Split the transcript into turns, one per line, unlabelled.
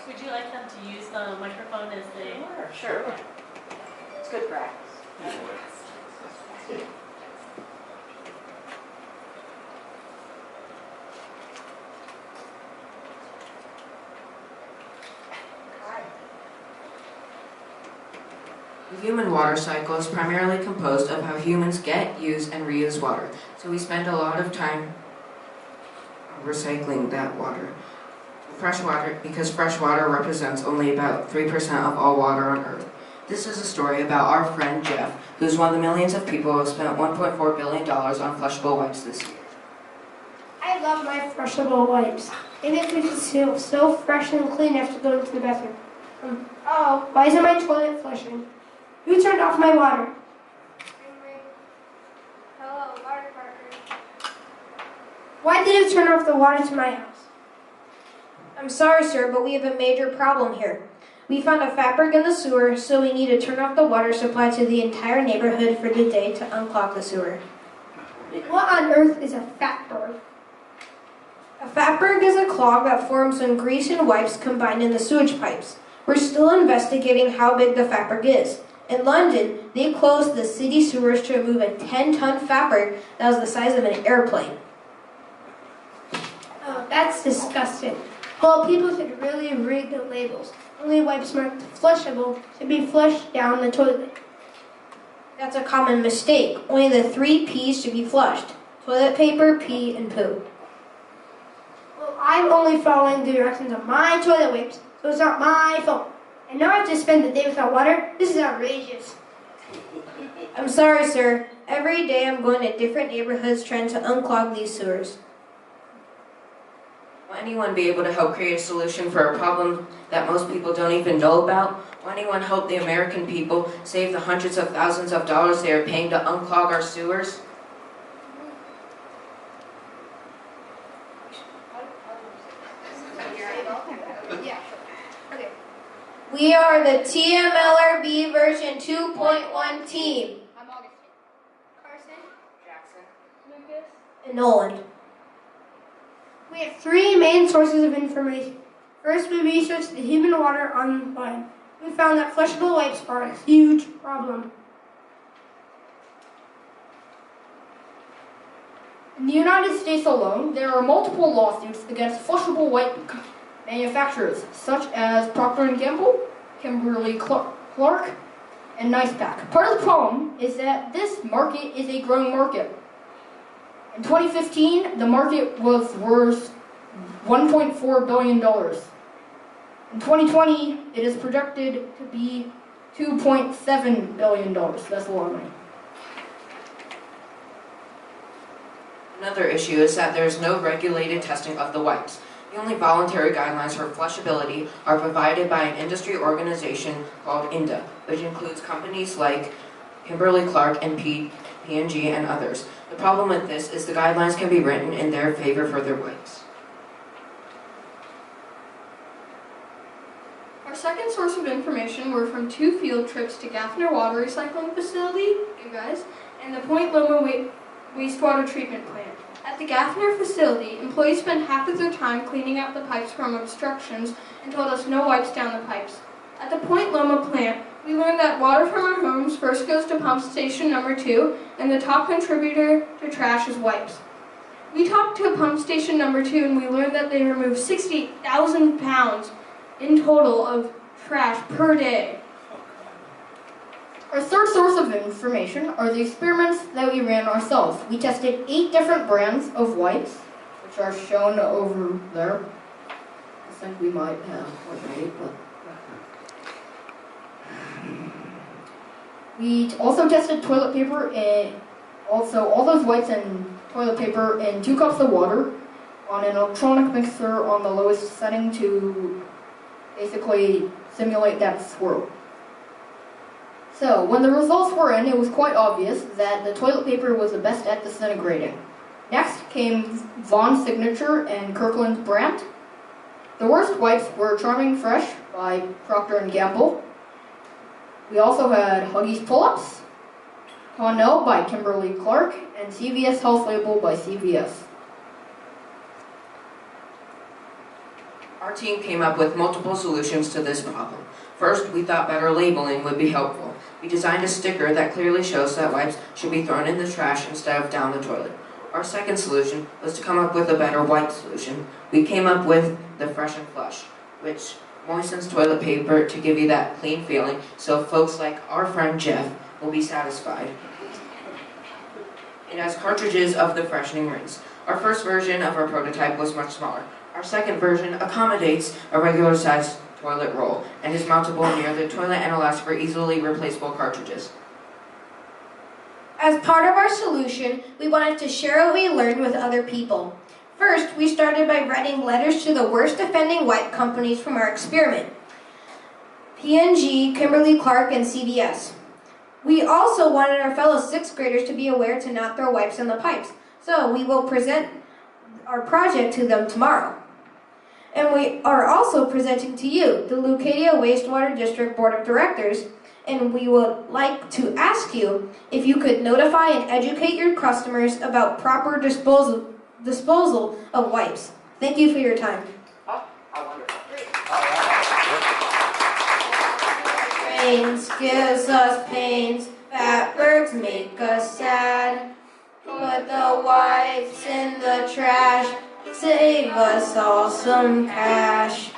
Would you like them to use the microphone as they...
Sure. It's good practice.
The human water cycle is primarily composed of how humans get, use, and reuse water. So we spend a lot of time recycling that water. Fresh water, because fresh water represents only about 3% of all water on Earth. This is a story about our friend Jeff, who's one of the millions of people who have spent $1.4 billion on flushable wipes this year.
I love my flushable wipes. They make me feel so fresh and clean after going to the bathroom. Oh, why isn't my toilet flushing? Who turned off my water? Hello, water department. Why did you turn off the water to my house?
I'm sorry, sir, but we have a major problem here. We found a fat berg in the sewer, so we need to turn off the water supply to the entire neighborhood for the day to unclog the sewer.
What on earth is a fat berg?
A fat berg is a clog that forms when grease and wipes combine in the sewage pipes. We're still investigating how big the fat berg is. In London, they closed the city sewers to remove a 10-ton fat berg that was the size of an airplane.
Oh, that's disgusting. Well, people should really read the labels. Only wipes marked flushable should be flushed down the toilet.
That's a common mistake. Only the 3 P's should be flushed: toilet paper, pee, and poo.
Well, I'm only following the directions of my toilet wipes, so it's not my fault. And now I have to spend the day without water? This is outrageous.
I'm sorry, sir. Every day I'm going to different neighborhoods trying to unclog these sewers.
Will anyone be able to help create a solution for a problem that most people don't even know about? Will anyone help the American people save the hundreds of thousands of dollars they are paying to unclog our sewers?
We are the TMLRB version 2.1 team.
I'm Augustine. Carson.
Jackson.
Lucas.
And Nolan.
We have 3 main sources of information. First, we researched the human water online. We found that flushable wipes are a huge problem.
In the United States alone, there are multiple lawsuits against flushable wipe manufacturers, such as Procter & Gamble, Kimberly-Clark, and NicePack. Part of the problem is that this market is a growing market. In 2015, the market was worth $1.4 billion. In 2020, it is projected to be $2.7 billion. That's a lot of money.
Another issue is that there is no regulated testing of the wipes. The only voluntary guidelines for flushability are provided by an industry organization called INDA, which includes companies like Kimberly-Clark and P&G and others. The problem with this is the guidelines can be written in their favor for their wipes.
Our second source of information were from 2 field trips to Gaffner Water Recycling Facility, you guys, and the Point Loma Wastewater Treatment Plant. At the Gaffner facility, employees spent half of their time cleaning out the pipes from obstructions and told us no wipes down the pipes. At the Point Loma plant, we learned that water from our homes first goes to pump station number 2, and the top contributor to trash is wipes. We talked to pump station number 2, and we learned that they remove 60,000 pounds in total of trash per day. Our third source of information are the experiments that we ran ourselves. We tested 8 different brands of wipes, which are shown over there. I think we might have like 8, but... We also tested toilet paper and also all those wipes and toilet paper in 2 cups of water on an electronic mixer on the lowest setting to basically simulate that swirl. So, when the results were in, it was quite obvious that the toilet paper was the best at disintegrating. Next came Vaughn's Signature and Kirkland's Brandt. The worst wipes were Charming Fresh by Procter & Gamble. We also had Huggies Pull-Ups, Connell by Kimberly-Clark, and CVS Health Label by CVS.
Our team came up with multiple solutions to this problem. First, we thought better labeling would be helpful. We designed a sticker that clearly shows that wipes should be thrown in the trash instead of down the toilet. Our second solution was to come up with a better wipe solution. We came up with the Fresh and Flush, which moistens toilet paper to give you that clean feeling, so folks like our friend Jeff will be satisfied. It has cartridges of the freshening rinse. Our first version of our prototype was much smaller. Our second version accommodates a regular sized toilet roll and is mountable near the toilet and allows for easily replaceable cartridges.
As part of our solution, we wanted to share what we learned with other people. First, we started by writing letters to the worst offending wipe companies from our experiment: P&G, Kimberly-Clark, and CVS. We also wanted our fellow 6th graders to be aware to not throw wipes in the pipes, so we will present our project to them tomorrow. And we are also presenting to you, the Leucadia Wastewater District Board of Directors, and we would like to ask you if you could notify and educate your customers about proper disposal of wipes. Thank you for your time.
Oh, how wonderful.
Rains gives us pains, fatbergs make us sad. Put the wipes in the trash, save us all some cash.